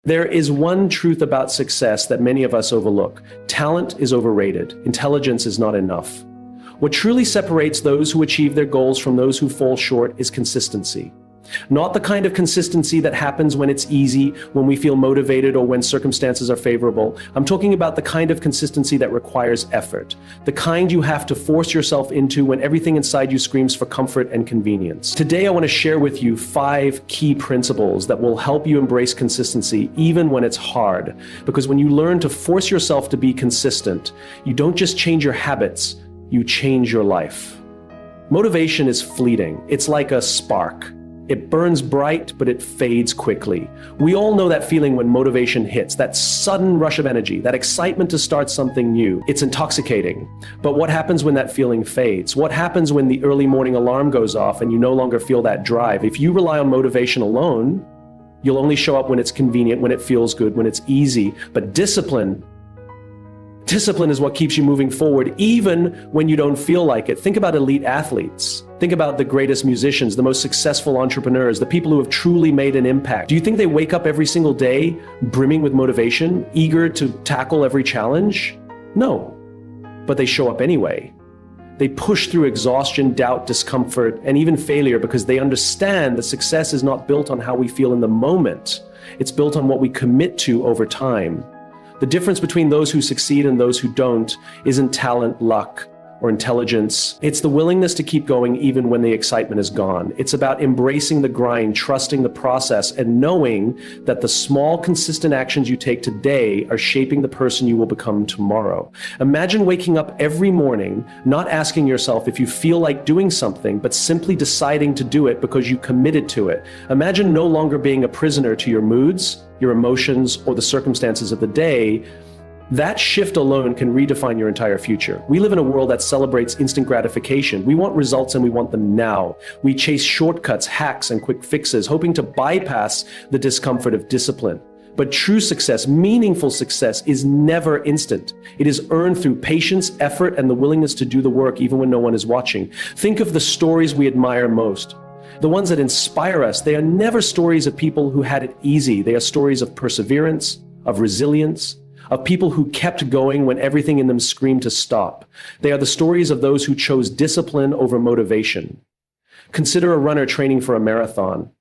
There is one truth about success that many of us overlook. Talent is overrated. Intelligence is not enough. What truly separates those who achieve their goals from those who fall short is consistency. Not the kind of consistency that happens when it's easy, when we feel motivated, or when circumstances are favorable. I'm talking about the kind of consistency that requires effort. The kind you have to force yourself into when everything inside you screams for comfort and convenience. Today, I want to share with you 5 key principles that will help you embrace consistency even when it's hard. Because when you learn to force yourself to be consistent, you don't just change your habits, you change your life. Motivation is fleeting. It's like a spark. It burns bright, but it fades quickly. We all know that feeling when motivation hits, that sudden rush of energy, that excitement to start something new. It's intoxicating. But what happens when that feeling fades? What happens when the early morning alarm goes off and you no longer feel that drive? If you rely on motivation alone, you'll only show up when it's convenient, when it feels good, when it's easy. But discipline is what keeps you moving forward, even when you don't feel like it. Think about elite athletes. Think about the greatest musicians, the most successful entrepreneurs, the people who have truly made an impact. Do you think they wake up every single day brimming with motivation, eager to tackle every challenge? No, but they show up anyway. They push through exhaustion, doubt, discomfort, and even failure because they understand that success is not built on how we feel in the moment. It's built on what we commit to over time. The difference between those who succeed and those who don't isn't talent, luck, or intelligence. It's the willingness to keep going even when the excitement is gone. It's about embracing the grind, trusting the process, and knowing that the small, consistent actions you take today are shaping the person you will become tomorrow. Imagine waking up every morning, not asking yourself if you feel like doing something, but simply deciding to do it because you committed to it. Imagine no longer being a prisoner to your moods, your emotions, or the circumstances of the day. That shift alone can redefine your entire future. We live in a world that celebrates instant gratification. We want results and we want them now. We chase shortcuts, hacks, and quick fixes, hoping to bypass the discomfort of discipline. But true success, meaningful success, is never instant. It is earned through patience, effort, and the willingness to do the work even when no one is watching. Think of the stories we admire most. The ones that inspire us, they are never stories of people who had it easy. They are stories of perseverance, of resilience, of people who kept going when everything in them screamed to stop. They are the stories of those who chose discipline over motivation. Consider a runner training for a marathon.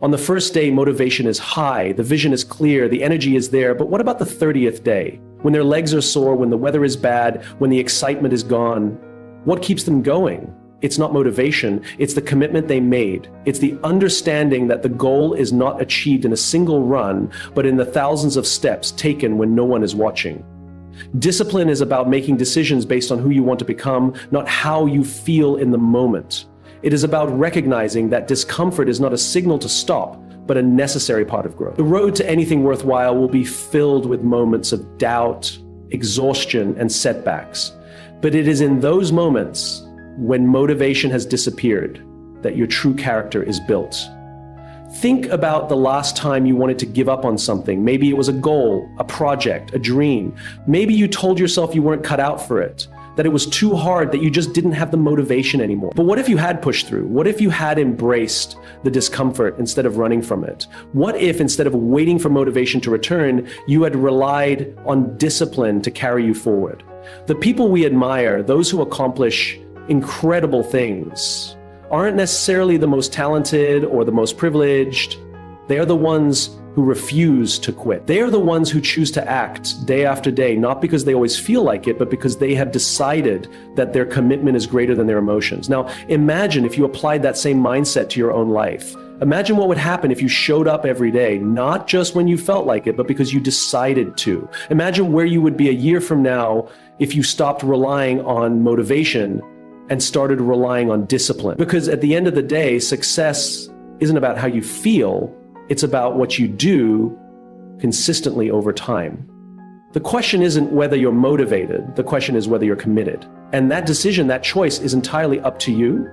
On the first day, motivation is high, the vision is clear, the energy is there, but what about the 30th day? When their legs are sore, when the weather is bad, when the excitement is gone, what keeps them going? It's not motivation, it's the commitment they made. It's the understanding that the goal is not achieved in a single run, but in the thousands of steps taken when no one is watching. Discipline is about making decisions based on who you want to become, not how you feel in the moment. It is about recognizing that discomfort is not a signal to stop, but a necessary part of growth. The road to anything worthwhile will be filled with moments of doubt, exhaustion, and setbacks. But it is in those moments when motivation has disappeared that your true character is built. Think about the last time you wanted to give up on something. Maybe it was a goal, a project, a dream. Maybe you told yourself you weren't cut out for it, that it was too hard, that you just didn't have the motivation anymore. But what if you had pushed through? What if you had embraced the discomfort instead of running from it? What if instead of waiting for motivation to return, you had relied on discipline to carry you forward? The people we admire, those who accomplish incredible things, aren't necessarily the most talented or the most privileged. They are the ones who refuse to quit. They are the ones who choose to act day after day, not because they always feel like it, but because they have decided that their commitment is greater than their emotions. Now, imagine if you applied that same mindset to your own life. Imagine what would happen if you showed up every day, not just when you felt like it, but because you decided to. Imagine where you would be a year from now if you stopped relying on motivation and started relying on discipline. Because at the end of the day, success isn't about how you feel, it's about what you do consistently over time. The question isn't whether you're motivated, the question is whether you're committed. And that decision, that choice is entirely up to you.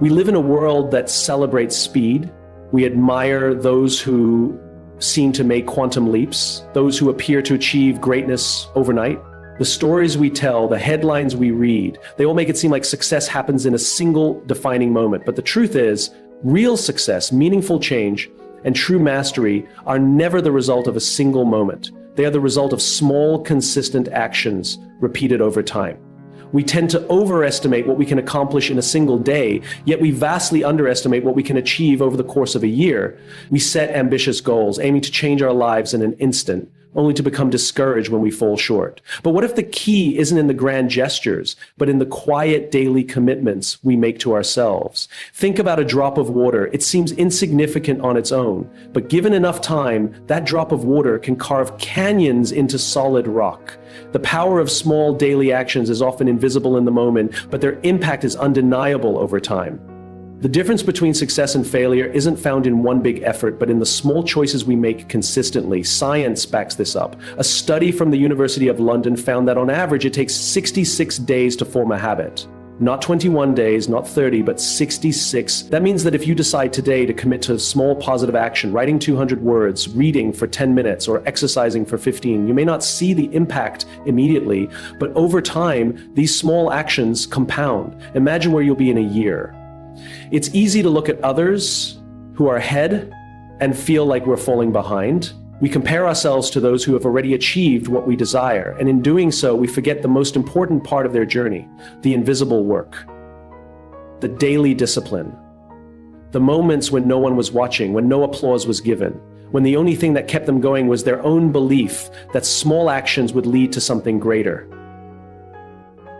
We live in a world that celebrates speed. We admire those who seem to make quantum leaps, those who appear to achieve greatness overnight. The stories we tell, the headlines we read, they all make it seem like success happens in a single defining moment. But the truth is, real success, meaningful change, and true mastery are never the result of a single moment. They are the result of small, consistent actions repeated over time. We tend to overestimate what we can accomplish in a single day, yet we vastly underestimate what we can achieve over the course of a year. We set ambitious goals, aiming to change our lives in an instant, only to become discouraged when we fall short. But what if the key isn't in the grand gestures, but in the quiet daily commitments we make to ourselves? Think about a drop of water. It seems insignificant on its own, but given enough time, that drop of water can carve canyons into solid rock. The power of small daily actions is often invisible in the moment, but their impact is undeniable over time. The difference between success and failure isn't found in one big effort, but in the small choices we make consistently. Science backs this up. A study from the University of London found that on average it takes 66 days to form a habit. Not 21 days, not 30, but 66. That means that if you decide today to commit to small positive action, writing 200 words, reading for 10 minutes, or exercising for 15, you may not see the impact immediately, but over time, these small actions compound. Imagine where you'll be in a year. It's easy to look at others who are ahead and feel like we're falling behind. We compare ourselves to those who have already achieved what we desire, and in doing so, we forget the most important part of their journey, the invisible work, the daily discipline, the moments when no one was watching, when no applause was given, when the only thing that kept them going was their own belief that small actions would lead to something greater.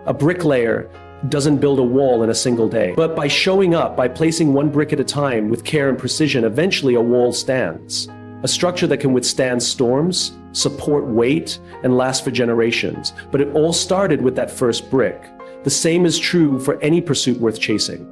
A bricklayer doesn't build a wall in a single day, but by showing up, by placing one brick at a time with care and precision, eventually a wall stands. A structure that can withstand storms, support weight, and last for generations. But it all started with that first brick. The same is true for any pursuit worth chasing.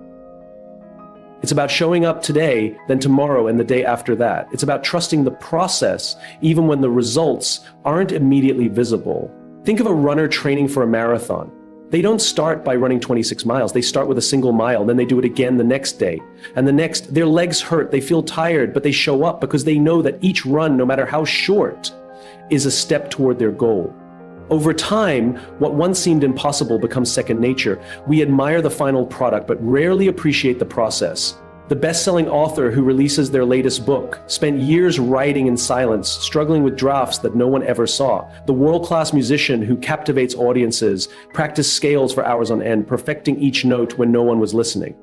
It's about showing up today, then tomorrow, and the day after that. It's about trusting the process, even when the results aren't immediately visible. Think of a runner training for a marathon. They don't start by running 26 miles. They start with a single mile, then they do it again the next day. And the next, their legs hurt, they feel tired, but they show up because they know that each run, no matter how short, is a step toward their goal. Over time, what once seemed impossible becomes second nature. We admire the final product, but rarely appreciate the process. The best-selling author who releases their latest book spent years writing in silence, struggling with drafts that no one ever saw. The world-class musician who captivates audiences practiced scales for hours on end, perfecting each note when no one was listening.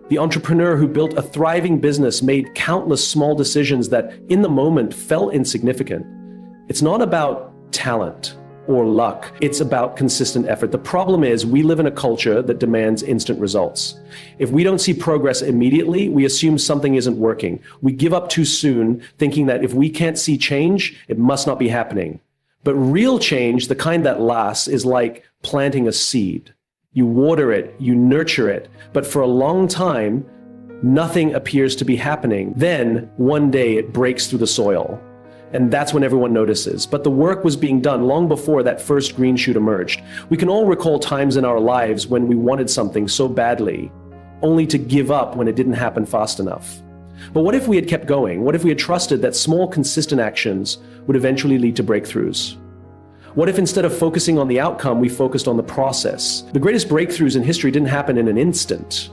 The entrepreneur who built a thriving business made countless small decisions that, in the moment, felt insignificant. It's not about talent or luck. It's about consistent effort. The problem is we live in a culture that demands instant results. If we don't see progress immediately, we assume something isn't working. We give up too soon, thinking that if we can't see change, it must not be happening. But real change, the kind that lasts, is like planting a seed. You water it, you nurture it, but for a long time, nothing appears to be happening. Then, one day, it breaks through the soil. And that's when everyone notices. But the work was being done long before that first green shoot emerged. We can all recall times in our lives when we wanted something so badly, only to give up when it didn't happen fast enough. But what if we had kept going? What if we had trusted that small, consistent actions would eventually lead to breakthroughs? What if instead of focusing on the outcome, we focused on the process? The greatest breakthroughs in history didn't happen in an instant.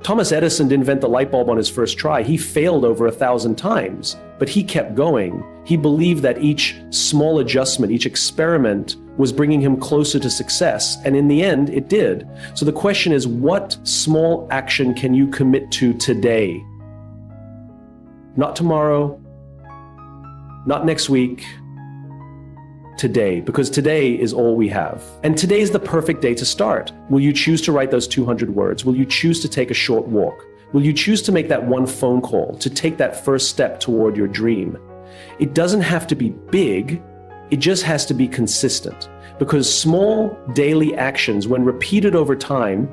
Thomas Edison didn't invent the light bulb on his first try. He failed over 1,000 times, but he kept going. He believed that each small adjustment, each experiment was bringing him closer to success. And in the end, it did. So the question is, what small action can you commit to today? Not tomorrow, not next week, today, because today is all we have. And today is the perfect day to start. Will you choose to write those 200 words? Will you choose to take a short walk? Will you choose to make that one phone call, to take that first step toward your dream? It doesn't have to be big, it just has to be consistent. Because small daily actions, when repeated over time,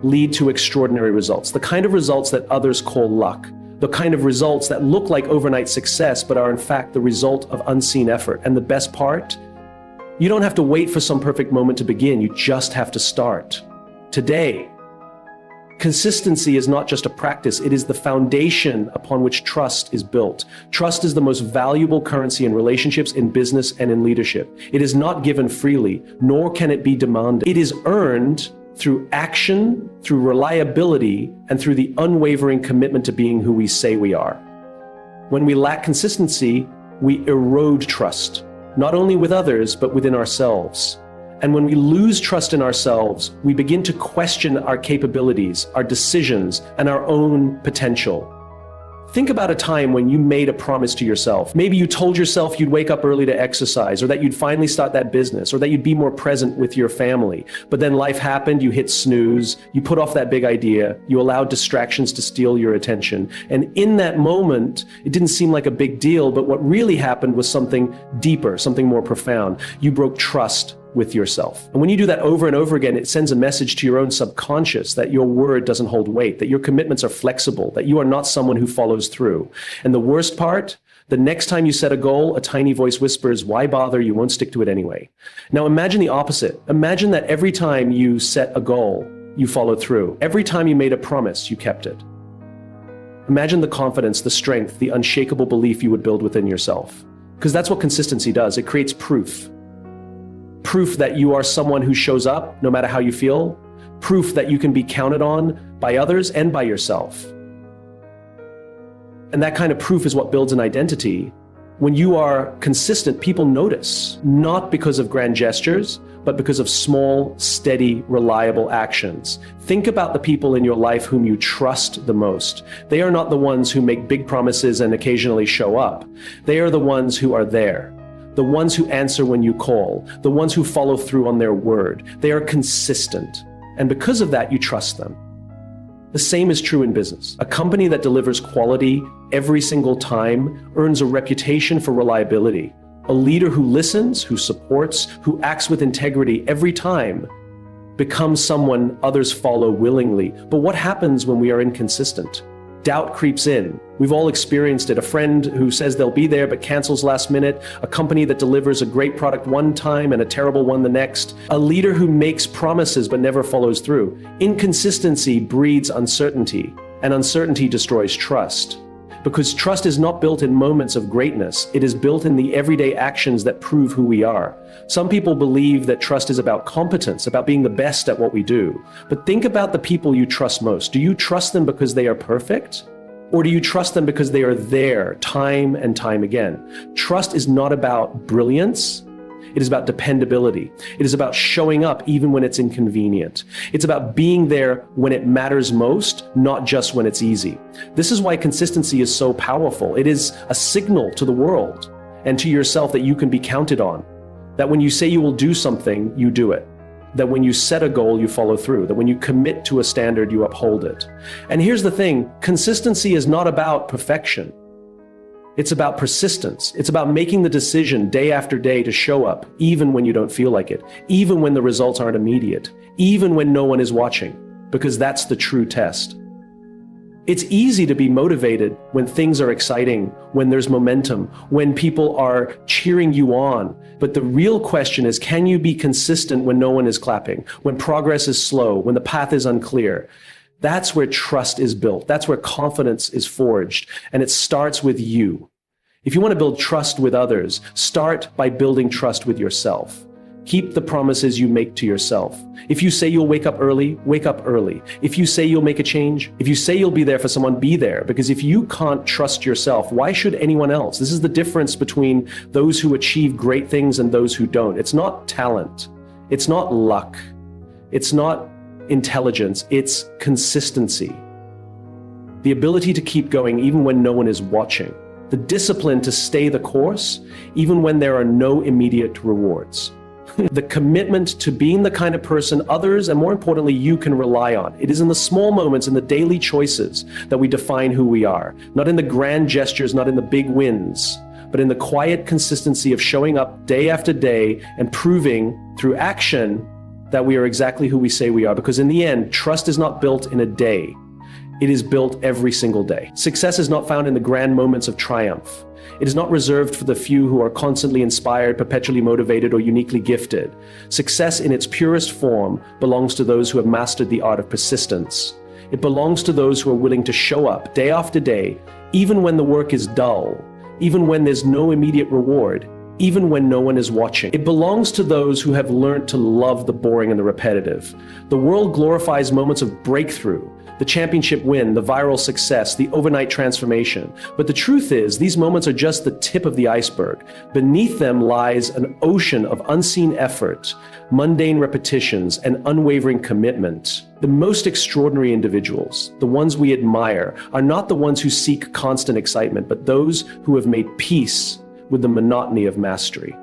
lead to extraordinary results. The kind of results that others call luck. The kind of results that look like overnight success, but are in fact the result of unseen effort. And the best part? You don't have to wait for some perfect moment to begin. You just have to start today. Consistency is not just a practice. It is the foundation upon which trust is built. Trust is the most valuable currency in relationships, in business, and in leadership. It is not given freely, nor can it be demanded. It is earned through action, through reliability, and through the unwavering commitment to being who we say we are. When we lack consistency, we erode trust, not only with others, but within ourselves. And when we lose trust in ourselves, we begin to question our capabilities, our decisions, and our own potential. Think about a time when you made a promise to yourself. Maybe you told yourself you'd wake up early to exercise, or that you'd finally start that business, or that you'd be more present with your family. But then life happened, you hit snooze, you put off that big idea, you allowed distractions to steal your attention. And in that moment, it didn't seem like a big deal, but what really happened was something deeper, something more profound. You broke trust with yourself. And when you do that over and over again, it sends a message to your own subconscious that your word doesn't hold weight, that your commitments are flexible, that you are not someone who follows through. And the worst part, the next time you set a goal, a tiny voice whispers, "Why bother? You won't stick to it anyway." Now imagine the opposite. Imagine that every time you set a goal, you followed through. Every time you made a promise, you kept it. Imagine the confidence, the strength, the unshakable belief you would build within yourself. Because that's what consistency does. It creates proof. Proof that you are someone who shows up no matter how you feel. Proof that you can be counted on by others and by yourself. And that kind of proof is what builds an identity. When you are consistent, people notice, not because of grand gestures, but because of small, steady, reliable actions. Think about the people in your life whom you trust the most. They are not the ones who make big promises and occasionally show up. They are the ones who are there. The ones who answer when you call, the ones who follow through on their word. They are consistent. And because of that, you trust them. The same is true in business. A company that delivers quality every single time earns a reputation for reliability. A leader who listens, who supports, who acts with integrity every time becomes someone others follow willingly. But what happens when we are inconsistent? Doubt creeps in. We've all experienced it. A friend who says they'll be there but cancels last minute. A company that delivers a great product one time and a terrible one the next. A leader who makes promises but never follows through. Inconsistency breeds uncertainty, and uncertainty destroys trust. Because trust is not built in moments of greatness. It is built in the everyday actions that prove who we are. Some people believe that trust is about competence, about being the best at what we do. But think about the people you trust most. Do you trust them because they are perfect? Or do you trust them because they are there time and time again? Trust is not about brilliance. It is about dependability. It is about showing up even when it's inconvenient. It's about being there when it matters most, not just when it's easy. This is why consistency is so powerful. It is a signal to the world and to yourself that you can be counted on. That when you say you will do something, you do it. That when you set a goal, you follow through. That when you commit to a standard, you uphold it. And here's the thing, consistency is not about perfection. It's about persistence. It's about making the decision day after day to show up, even when you don't feel like it, even when the results aren't immediate, even when no one is watching, because that's the true test. It's easy to be motivated when things are exciting, when there's momentum, when people are cheering you on. But the real question is, can you be consistent when no one is clapping, when progress is slow, when the path is unclear? That's where trust is built. That's where confidence is forged. And it starts with you. If you want to build trust with others, start by building trust with yourself. Keep the promises you make to yourself. If you say you'll wake up early, wake up early. If you say you'll make a change, if you say you'll be there for someone, be there. Because if you can't trust yourself, why should anyone else? This is the difference between those who achieve great things and those who don't. It's not talent. It's not luck. It's not intelligence, it's consistency. The ability to keep going even when no one is watching. The discipline to stay the course even when there are no immediate rewards. The commitment to being the kind of person others, and more importantly, you can rely on. It is in the small moments, in the daily choices that we define who we are. Not in the grand gestures, not in the big wins, but in the quiet consistency of showing up day after day and proving through action that we are exactly who we say we are. Because in the end, trust is not built in a day. It is built every single day. Success is not found in the grand moments of triumph. It is not reserved for the few who are constantly inspired, perpetually motivated, or uniquely gifted. Success in its purest form belongs to those who have mastered the art of persistence. It belongs to those who are willing to show up day after day, even when the work is dull, even when there's no immediate reward, even when no one is watching. It belongs to those who have learned to love the boring and the repetitive. The world glorifies moments of breakthrough, the championship win, the viral success, the overnight transformation. But the truth is, these moments are just the tip of the iceberg. Beneath them lies an ocean of unseen effort, mundane repetitions, and unwavering commitment. The most extraordinary individuals, the ones we admire, are not the ones who seek constant excitement, but those who have made peace with the monotony of mastery.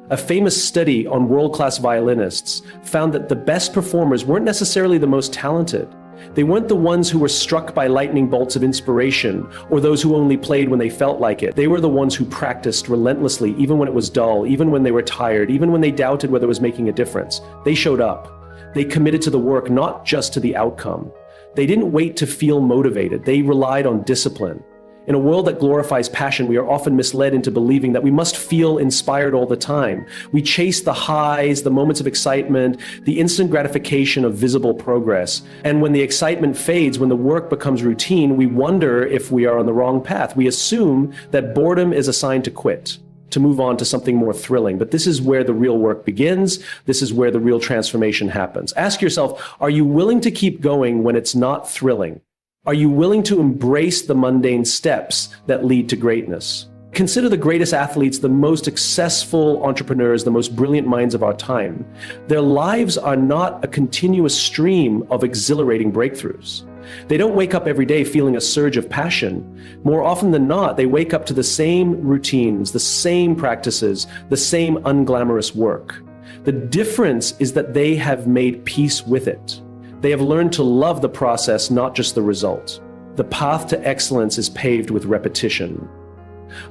A famous study on world-class violinists found that the best performers weren't necessarily the most talented. They weren't the ones who were struck by lightning bolts of inspiration or those who only played when they felt like it. They were the ones who practiced relentlessly, even when it was dull, even when they were tired, even when they doubted whether it was making a difference. They showed up. They committed to the work, not just to the outcome. They didn't wait to feel motivated. They relied on discipline. In a world that glorifies passion, we are often misled into believing that we must feel inspired all the time. We chase the highs, the moments of excitement, the instant gratification of visible progress. And when the excitement fades, when the work becomes routine, we wonder if we are on the wrong path. We assume that boredom is a sign to quit, to move on to something more thrilling. But this is where the real work begins. This is where the real transformation happens. Ask yourself, are you willing to keep going when it's not thrilling? Are you willing to embrace the mundane steps that lead to greatness? Consider the greatest athletes, the most successful entrepreneurs, the most brilliant minds of our time. Their lives are not a continuous stream of exhilarating breakthroughs. They don't wake up every day feeling a surge of passion. More often than not, they wake up to the same routines, the same practices, the same unglamorous work. The difference is that they have made peace with it. They have learned to love the process, not just the result. The path to excellence is paved with repetition.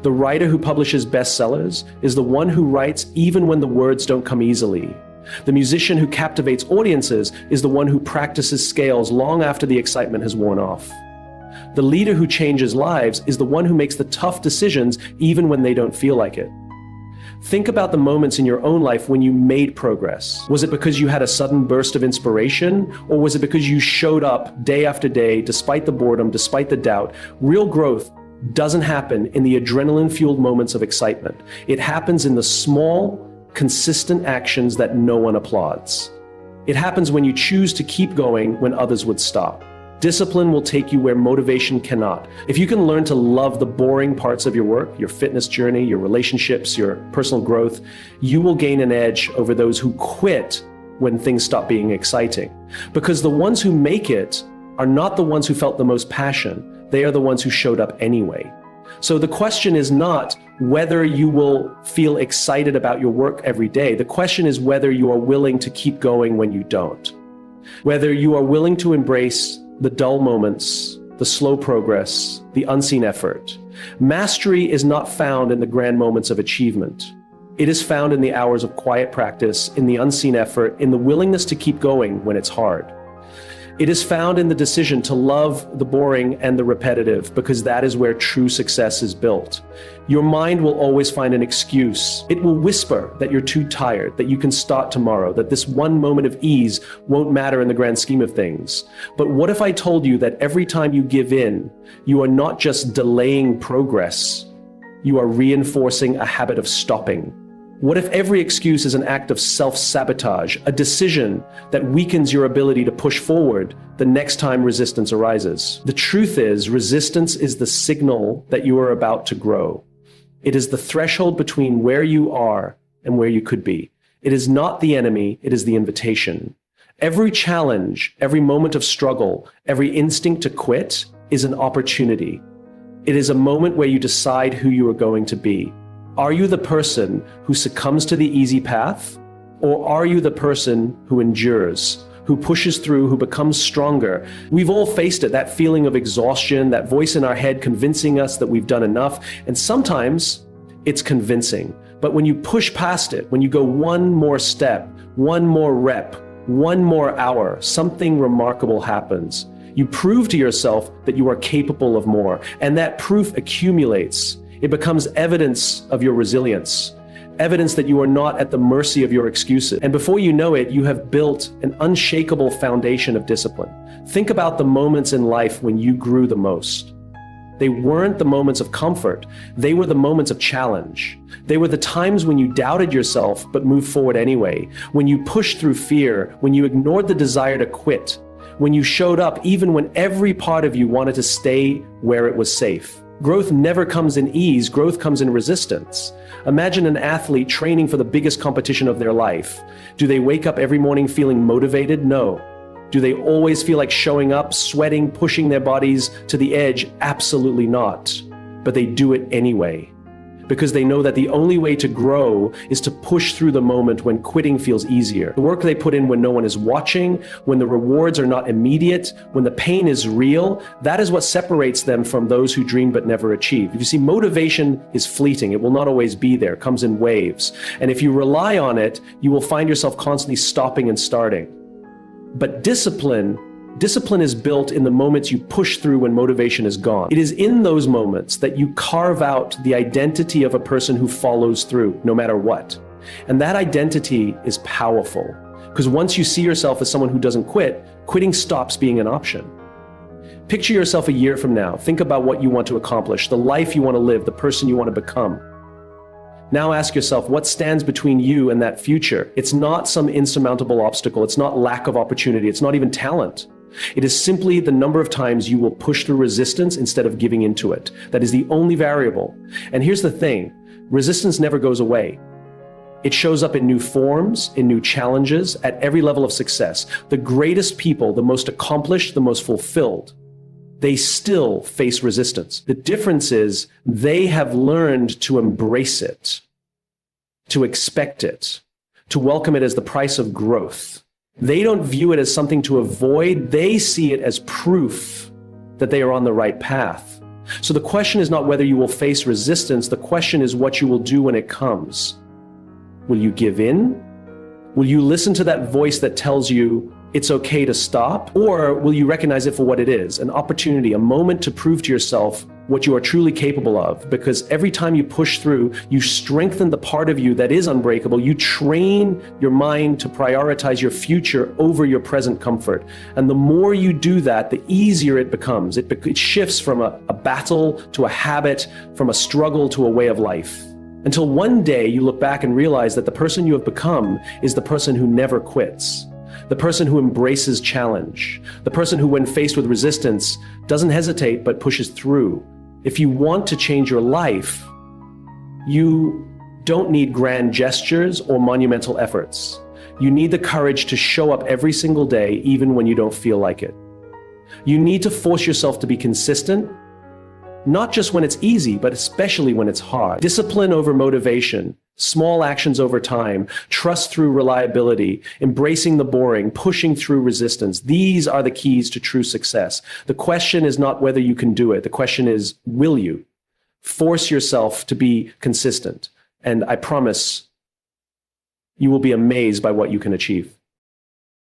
The writer who publishes bestsellers is the one who writes even when the words don't come easily. The musician who captivates audiences is the one who practices scales long after the excitement has worn off. The leader who changes lives is the one who makes the tough decisions even when they don't feel like it. Think about the moments in your own life when you made progress. Was it because you had a sudden burst of inspiration, or was it because you showed up day after day, despite the boredom, despite the doubt? Real growth doesn't happen in the adrenaline-fueled moments of excitement. It happens in the small, consistent actions that no one applauds. It happens when you choose to keep going when others would stop. Discipline will take you where motivation cannot. If you can learn to love the boring parts of your work, your fitness journey, your relationships, your personal growth, you will gain an edge over those who quit when things stop being exciting. Because the ones who make it are not the ones who felt the most passion. They are the ones who showed up anyway. So the question is not whether you will feel excited about your work every day. The question is whether you are willing to keep going when you don't. Whether you are willing to embrace the dull moments, the slow progress, the unseen effort. Mastery is not found in the grand moments of achievement. It is found in the hours of quiet practice, in the unseen effort, in the willingness to keep going when it's hard. It is found in the decision to love the boring and the repetitive, because that is where true success is built. Your mind will always find an excuse. It will whisper that you're too tired, that you can start tomorrow, that this one moment of ease won't matter in the grand scheme of things. But what if I told you that every time you give in, you are not just delaying progress, you are reinforcing a habit of stopping? What if every excuse is an act of self-sabotage, a decision that weakens your ability to push forward the next time resistance arises? The truth is, resistance is the signal that you are about to grow. It is the threshold between where you are and where you could be. It is not the enemy, it is the invitation. Every challenge, every moment of struggle, every instinct to quit is an opportunity. It is a moment where you decide who you are going to be. Are you the person who succumbs to the easy path? Or are you the person who endures, who pushes through, who becomes stronger? We've all faced it, that feeling of exhaustion, that voice in our head convincing us that we've done enough. And sometimes it's convincing. But when you push past it, when you go one more step, one more rep, one more hour, something remarkable happens. You prove to yourself that you are capable of more. And that proof accumulates. It becomes evidence of your resilience, evidence that you are not at the mercy of your excuses. And before you know it, you have built an unshakable foundation of discipline. Think about the moments in life when you grew the most. They weren't the moments of comfort. They were the moments of challenge. They were the times when you doubted yourself but moved forward anyway, when you pushed through fear, when you ignored the desire to quit, when you showed up even when every part of you wanted to stay where it was safe. Growth never comes in ease, growth comes in resistance. Imagine an athlete training for the biggest competition of their life. Do they wake up every morning feeling motivated? No. Do they always feel like showing up, sweating, pushing their bodies to the edge? Absolutely not. But they do it anyway, because they know that the only way to grow is to push through the moment when quitting feels easier. The work they put in when no one is watching, when the rewards are not immediate, when the pain is real, that is what separates them from those who dream but never achieve. You see, motivation is fleeting. It will not always be there. It comes in waves. And if you rely on it, you will find yourself constantly stopping and starting. But discipline is built in the moments you push through when motivation is gone. It is in those moments that you carve out the identity of a person who follows through, no matter what. And that identity is powerful, because once you see yourself as someone who doesn't quit, quitting stops being an option. Picture yourself a year from now. Think about what you want to accomplish, the life you want to live, the person you want to become. Now ask yourself, what stands between you and that future? It's not some insurmountable obstacle. It's not lack of opportunity. It's not even talent. It is simply the number of times you will push through resistance instead of giving into it. That is the only variable. And here's the thing, resistance never goes away. It shows up in new forms, in new challenges, at every level of success. The greatest people, the most accomplished, the most fulfilled, they still face resistance. The difference is they have learned to embrace it, to expect it, to welcome it as the price of growth. They don't view it as something to avoid. They see it as proof that they are on the right path. So the question is not whether you will face resistance. The question is what you will do when it comes. Will you give in? Will you listen to that voice that tells you it's okay to stop? Or will you recognize it for what it is, an opportunity, a moment to prove to yourself what you are truly capable of? Because every time you push through, you strengthen the part of you that is unbreakable. You train your mind to prioritize your future over your present comfort. And the more you do that, the easier it becomes. It shifts from a battle to a habit, from a struggle to a way of life. Until one day you look back and realize that the person you have become is the person who never quits. The person who embraces challenge, the person who, when faced with resistance, doesn't hesitate but pushes through. If you want to change your life, you don't need grand gestures or monumental efforts. You need the courage to show up every single day, even when you don't feel like it. You need to force yourself to be consistent, not just when it's easy, but especially when it's hard. Discipline over motivation, small actions over time, trust through reliability, embracing the boring, pushing through resistance. These are the keys to true success. The question is not whether you can do it. The question is, will you? Force yourself to be consistent. And I promise you will be amazed by what you can achieve.